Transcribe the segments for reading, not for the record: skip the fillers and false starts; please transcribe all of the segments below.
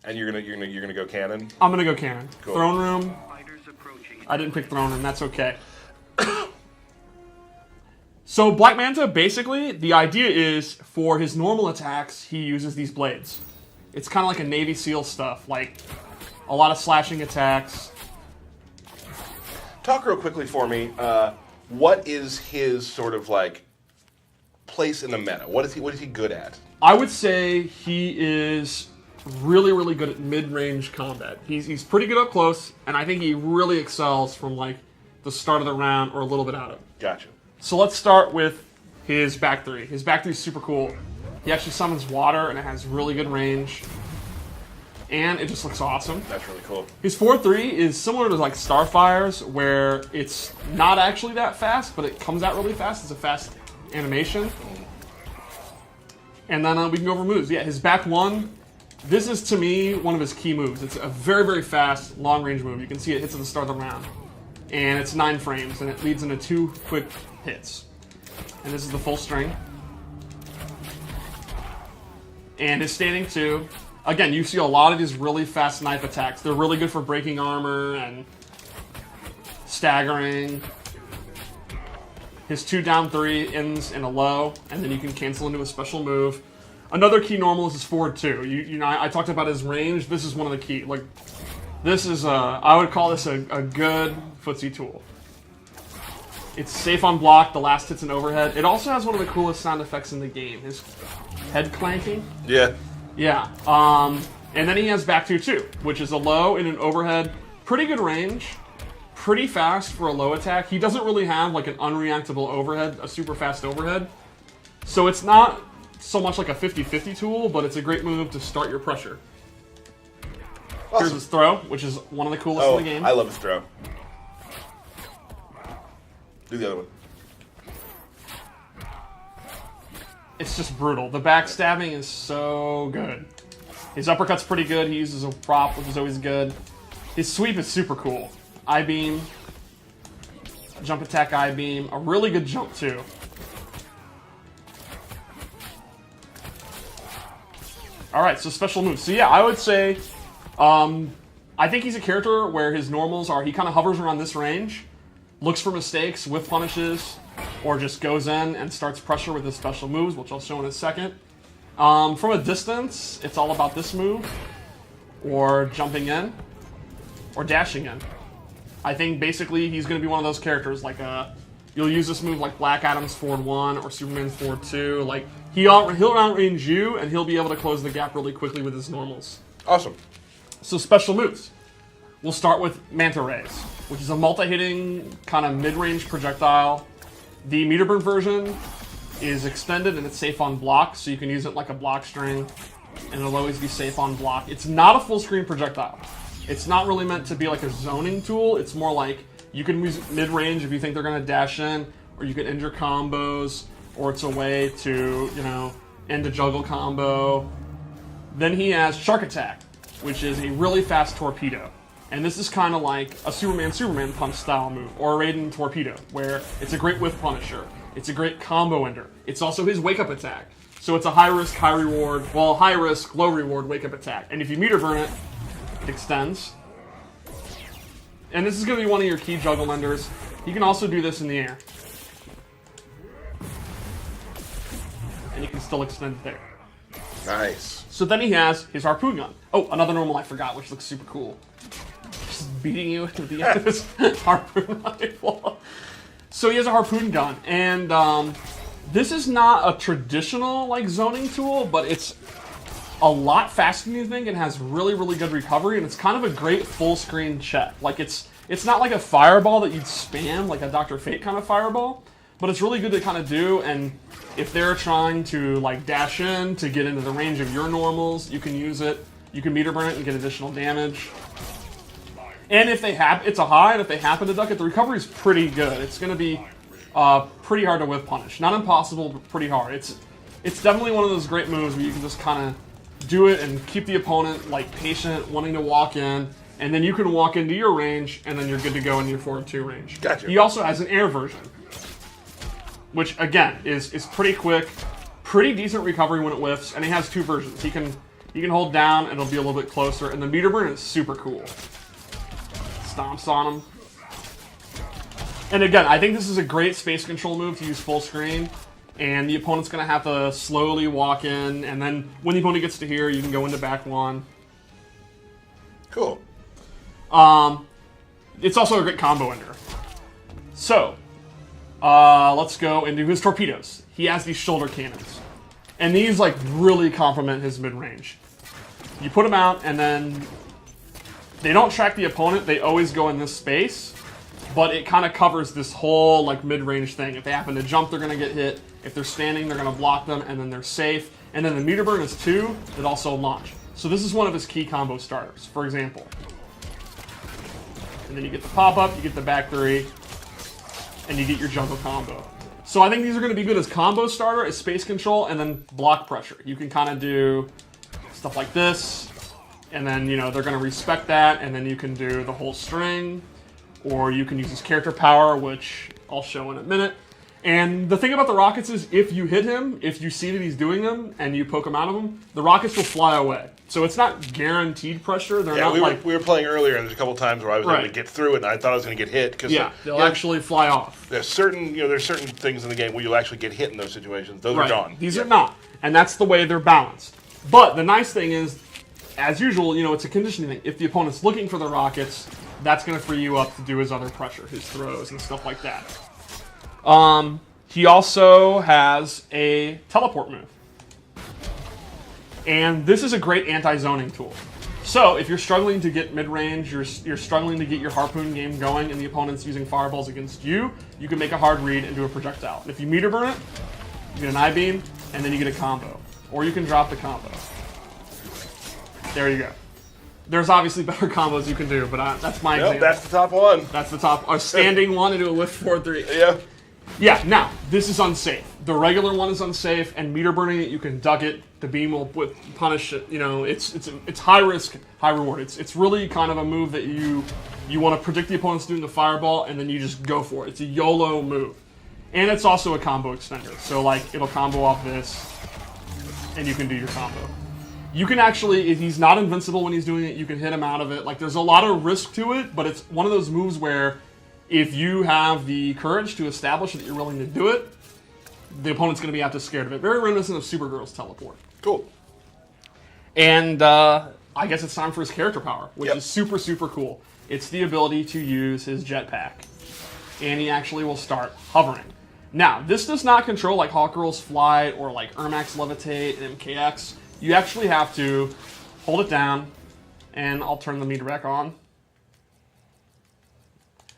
And you're gonna go cannon? I'm gonna go cannon. Cool. Throne room. I didn't pick throne room. That's okay. So Black Manta, basically, the idea is for his normal attacks, he uses these blades. It's kind of like a Navy SEAL stuff, like a lot of slashing attacks. Talk real quickly for me. What is his sort of like place in the meta? What is he good at? I would say he is really, really good at mid-range combat. He's pretty good up close, and I think he really excels from like the start of the round or a little bit out of it. Gotcha. So let's start with his back three. His back three is super cool. He actually summons water, and it has really good range. And it just looks awesome. That's really cool. His 4-3 is similar to like Starfire's, where it's not actually that fast, but it comes out really fast. It's a fast animation. And then we can go over moves. Yeah, his back one, this is to me one of his key moves. It's a very, very fast, long-range move. You can see it hits at the start of the round. And it's 9 frames, and it leads into 2 quick hits. And this is the full string. And his standing 2. Again, you see a lot of these really fast knife attacks. They're really good for breaking armor and staggering. His 2 down 3 ends in a low, and then you can cancel into a special move. Another key normal is his forward 2. You know, I talked about his range. This is one of the key. Like, this is I would call this a good footsie tool. It's safe on block. The last hit's an overhead. It also has one of the coolest sound effects in the game. His head clanking. Yeah. Yeah. And then he has back 2 too, which is a low and an overhead. Pretty good range. Pretty fast for a low attack. He doesn't really have like an unreactable overhead, a super fast overhead. So it's not so much like a 50-50 tool, but it's a great move to start your pressure. Awesome. Here's his throw, which is one of the coolest in the game. I love his throw. Do the other one. It's just brutal. The backstabbing is so good. His uppercut's pretty good. He uses a prop, which is always good. His sweep is super cool. I-beam. Jump attack I-beam. A really good jump, too. Alright, so special moves. So yeah, I would say... I think he's a character where his normals are... He kind of hovers around this range. Looks for mistakes, whiff punishes, or just goes in and starts pressure with his special moves, which I'll show in a second. From a distance, it's all about this move, or jumping in, or dashing in. I think basically he's going to be one of those characters, like you'll use this move like Black Adam's forward 1 or Superman's forward 2. Like he'll outrange you, and he'll be able to close the gap really quickly with his normals. Awesome. So special moves. We'll start with Manta Rays, which is a multi-hitting kind of mid-range projectile. The meter burn version is extended and it's safe on block, so you can use it like a block string, and it'll always be safe on block. It's not a full-screen projectile. It's not really meant to be like a zoning tool. It's more like you can use mid-range if you think they're going to dash in, or you can end your combos, or it's a way to, you know, end a juggle combo. Then he has Shark Attack, which is a really fast torpedo. And this is kind of like a Superman punch style move, or a Raiden torpedo, where it's a great whiff punisher. It's a great combo ender. It's also his wake up attack. So it's a high risk, high reward, well, high risk, low reward wake up attack. And if you meter burn it, it extends. And this is going to be one of your key juggle enders. You can also do this in the air. And you can still extend it there. Nice. So then he has his harpoon gun. Oh, another normal I forgot, which looks super cool. Just beating you with the end of his harpoon rifle. So he has a harpoon gun, and this is not a traditional like zoning tool, but it's a lot faster than you think, and has really, really good recovery, and it's kind of a great full screen check. Like it's not like a fireball that you'd spam, like a Dr. Fate kind of fireball, but it's really good to kind of do, and if they're trying to like dash in to get into the range of your normals, you can use it. You can meter burn it and get additional damage. And if they it's a high, and if they happen to duck it, the recovery is pretty good. It's going to be pretty hard to whiff punish. Not impossible, but pretty hard. It's definitely one of those great moves where you can just kind of do it and keep the opponent like patient, wanting to walk in, and then you can walk into your range, and then you're good to go in your forward 2 range. Gotcha. He also has an air version, which again is pretty quick, pretty decent recovery when it whiffs, and he has 2 versions. He can You can hold down, and it'll be a little bit closer. And the meter burn is super cool. Stomps on him. And again, I think this is a great space control move to use full screen. And the opponent's going to have to slowly walk in. And then when the opponent gets to here, you can go into back one. Cool. It's also a great combo ender. So, let's go into his torpedoes. He has these shoulder cannons. And these, like, really complement his mid-range. You put them out, and then they don't track the opponent. They always go in this space. But it kind of covers this whole, like, mid-range thing. If they happen to jump, they're going to get hit. If they're standing, they're going to block them, and then they're safe. And then the meter burn is 2 that also launch. So this is one of his key combo starters, for example. And then you get the pop-up, you get the back 3, and you get your jungle combo. So I think these are going to be good as combo starter, as space control, and then block pressure. You can kind of do stuff like this, and then, you know, they're going to respect that, and then you can do the whole string, or you can use his character power, which I'll show in a minute. And the thing about the rockets is, if you hit him, if you see that he's doing them, and you poke him out of them, the rockets will fly away. So it's not guaranteed pressure. They're not we were playing earlier, and there's a couple times where I was able to get through it, and I thought I was going to get hit. Cause they'll actually fly off. There's certain things in the game where you'll actually get hit in those situations. Those are gone. These are not, and that's the way they're balanced. But the nice thing is, as usual, you know, it's a conditioning thing. If the opponent's looking for the rockets, that's going to free you up to do his other pressure, his throws and stuff like that. He also has a teleport move. And this is a great anti-zoning tool. So if you're struggling to get mid-range, you're struggling to get your harpoon game going, and the opponent's using fireballs against you, you can make a hard read and do a projectile. And if you meter burn it, you get an I-beam, and then you get a combo. Or you can drop the combo. There you go. There's obviously better combos you can do, but that's my example. That's the top one. That's the top. A standing one and do a lift 4-3. Yeah. Yeah, now, this is unsafe. The regular one is unsafe, and meter burning it, you can duck it. The beam will punish it. You know, it's high risk, high reward. It's really kind of a move that you want to predict the opponent's doing the fireball, and then you just go for it. It's a YOLO move. And it's also a combo extender. So, like, it'll combo off this, and you can do your combo. You can actually, if he's not invincible when he's doing it, you can hit him out of it. Like, there's a lot of risk to it, but it's one of those moves where if you have the courage to establish that you're willing to do it, the opponent's going to be scared of it. Very reminiscent of Supergirl's teleport. Cool. And I guess it's time for his character power, which is super, super cool. It's the ability to use his jetpack. And he actually will start hovering. Now, this does not control like Hawkgirl's Flight or like Ermac's Levitate and MKX. You actually have to hold it down, and I'll turn the meter back on.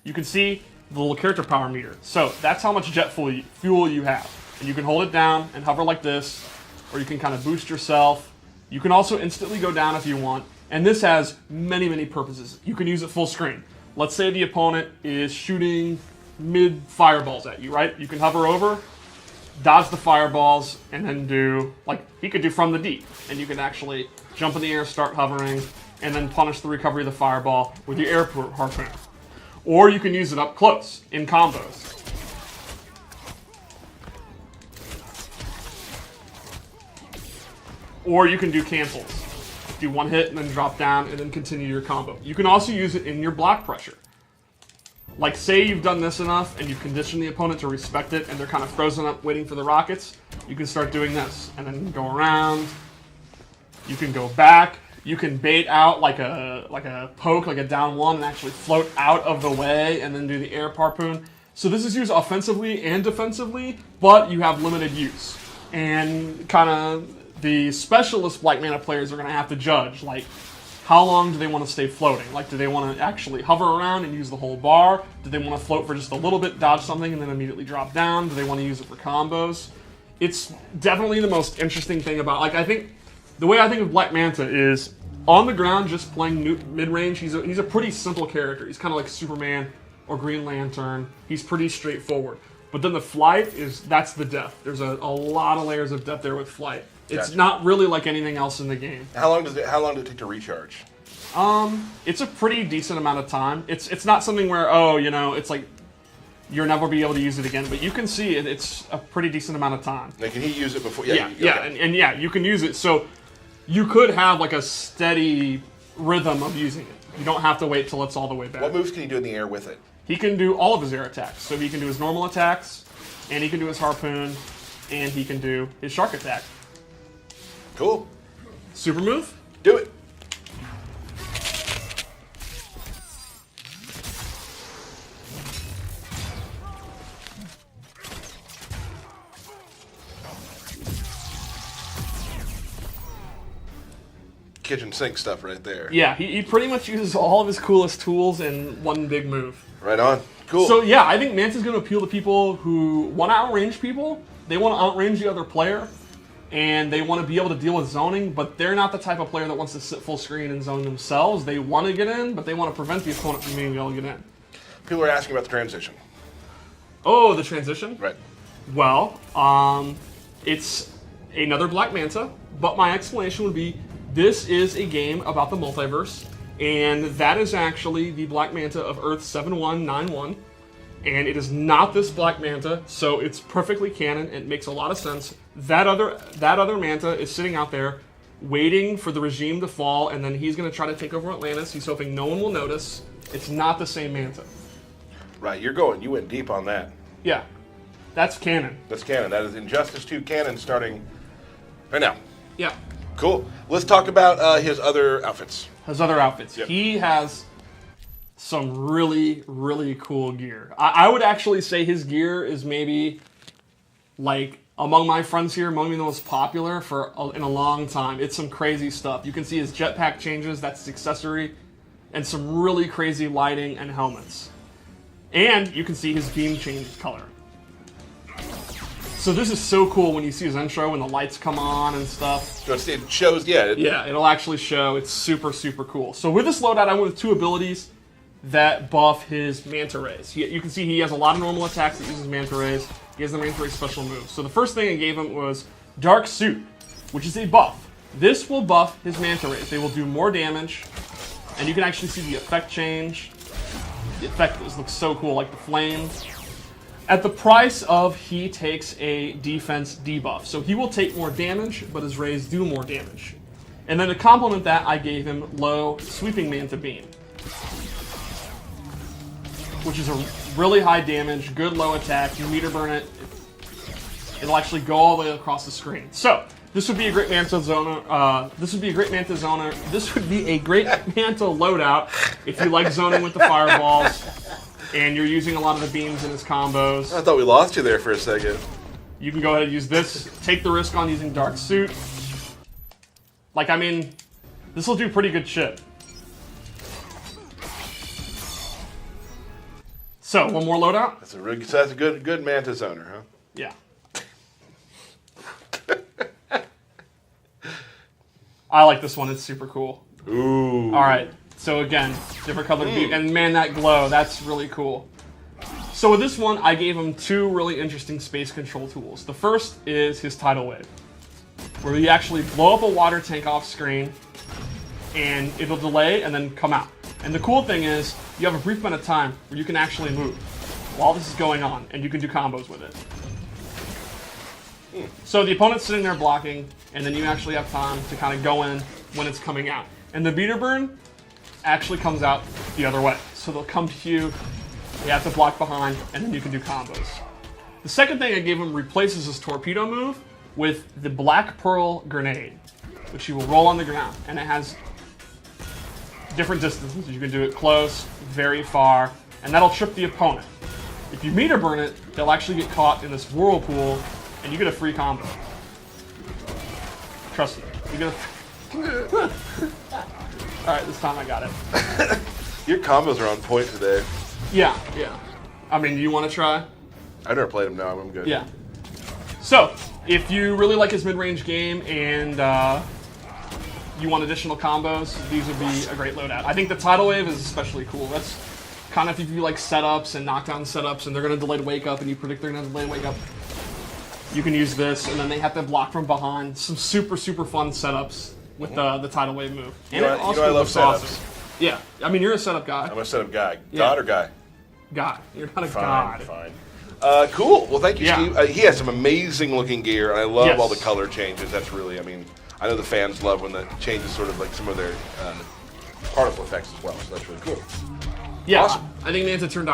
You can see the little character power meter. So that's how much jet fuel you have. And you can hold it down and hover like this, or you can kind of boost yourself. You can also instantly go down if you want. And this has many, many purposes. You can use it full screen. Let's say the opponent is shooting mid fireballs at you, right? You can hover over, dodge the fireballs, and then do, like, he could do from the deep. And you can actually jump in the air, start hovering, and then punish the recovery of the fireball with your air harpoon. Or you can use it up close in combos. Or you can do cancels. Do one hit and then drop down and then continue your combo. You can also use it in your block pressure. Like, say you've done this enough and you've conditioned the opponent to respect it and they're kind of frozen up waiting for the rockets, you can start doing this and then go around. You can go back. You can bait out like a poke, like a down one, and actually float out of the way and then do the air harpoon. So this is used offensively and defensively, but you have limited use. And kind of the specialist Black Mana players are going to have to judge, like, how long do they want to stay floating? Like, do they want to actually hover around and use the whole bar? Do they want to float for just a little bit, dodge something, and then immediately drop down? Do they want to use it for combos? It's definitely the most interesting thing about, like, I think, the way I think of Black Manta is, on the ground, just playing mid-range, he's a pretty simple character. He's kind of like Superman or Green Lantern. He's pretty straightforward. But then the flight that's the depth. There's a lot of layers of depth there with flight. It's not really like anything else in the game. How long does it take to recharge? It's a pretty decent amount of time. It's not something where, it's like you'll never be able to use it again. But you can see it's a pretty decent amount of time. Now, can he use it before? Yeah, you can use it. So You could have like a steady rhythm of using it. You don't have to wait till it's all the way back. What moves can he do in the air with it? He can do all of his air attacks. So he can do his normal attacks, and he can do his harpoon, and he can do his shark attack. Cool. Super move? Do it. Kitchen sink stuff right there. Yeah, he pretty much uses all of his coolest tools in one big move. Right on. Cool. So yeah, I think Manta's going to appeal to people who want to outrange people. They want to outrange the other player, and they want to be able to deal with zoning, but they're not the type of player that wants to sit full screen and zone themselves. They want to get in, but they want to prevent the opponent from being able to get in. People are asking about the transition. Oh, the transition? Right. Well, it's another Black Manta, but my explanation would be this is a game about the multiverse, and that is actually the Black Manta of Earth 7191, and it is not this Black Manta, so it's perfectly canon. It makes a lot of sense. That other Manta is sitting out there waiting for the regime to fall, and then he's going to try to take over Atlantis. He's hoping no one will notice. It's not the same Manta. Right, you went deep on that. Yeah, that's canon. That's canon. That is Injustice 2 canon starting right now. Yeah. Cool. Let's talk about his other outfits. His other outfits. Yep. He has some really, really cool gear. I would actually say his gear is maybe, like, among my friends here, among the most popular in a long time. It's some crazy stuff. You can see his jetpack changes, that's his accessory, and some really crazy lighting and helmets. And you can see his beam change color. So this is so cool when you see his intro and the lights come on and stuff. So it shows, yeah. Yeah, it'll actually show. It's super, super cool. So with this loadout, I went with 2 abilities that buff his Manta Rays. You can see he has a lot of normal attacks that uses Manta Rays. He has the Manta Ray special move. So the first thing I gave him was Dark Suit, which is a buff. This will buff his Manta Rays. They will do more damage, and you can actually see the effect change. The effect looks so cool, like the flames. At the price of he takes a defense debuff. So he will take more damage, but his rays do more damage. And then to complement that, I gave him low sweeping Manta Beam, which is a really high damage, good low attack. You meter burn it, it'll actually go all the way across the screen. So this would be a great Manta zoner. This would be a great Manta loadout if you like zoning with the fireballs. And you're using a lot of the beams in his combos. I thought we lost you there for a second. You can go ahead and use this. Take the risk on using Dark Suit. Like, I mean, this will do pretty good shit. So, one more loadout? That's a good Manta zoner, huh? Yeah. I like this one. It's super cool. Ooh. All right. So again, different colored beam, and man, that glow, that's really cool. So with this one, I gave him 2 really interesting space control tools. The first is his Tidal Wave, where you actually blow up a water tank off screen, and it'll delay and then come out. And the cool thing is, you have a brief amount of time where you can actually move while this is going on, and you can do combos with it. So the opponent's sitting there blocking, and then you actually have time to kind of go in when it's coming out. And the meter burn actually comes out the other way. So they'll come to you, you have to block behind, and then you can do combos. The second thing I gave him replaces his torpedo move with the Black Pearl Grenade, which you will roll on the ground, and it has different distances. You can do it close, very far, and that'll trip the opponent. If you meter burn it, they'll actually get caught in this whirlpool, and you get a free combo. Trust me, you get a... Alright, this time I got it. Your combos are on point today. Yeah. I mean, do you want to try? I've never played him, no, I'm good. Yeah. So, if you really like his mid-range game and you want additional combos, these would be a great loadout. I think the Tidal Wave is especially cool. That's kind of if you like setups and knockdown setups and they're going to delay to wake up and you predict they're going to delay to wake up, you can use this, and then they have to block from behind. Some super, super fun setups with the Tidal Wave move. And I love setups. Awesome. Yeah, I mean, you're a setup guy. I'm a setup guy. Yeah. God or guy? God. You're not a god. Fine. Cool. Well, thank you, Yeah. Steve. He has some amazing looking gear, and I love Yes. all the color changes. That's really, I mean, I know the fans love when that changes sort of like some of their particle effects as well. So that's really cool. Yeah, Awesome. I think Manta turned out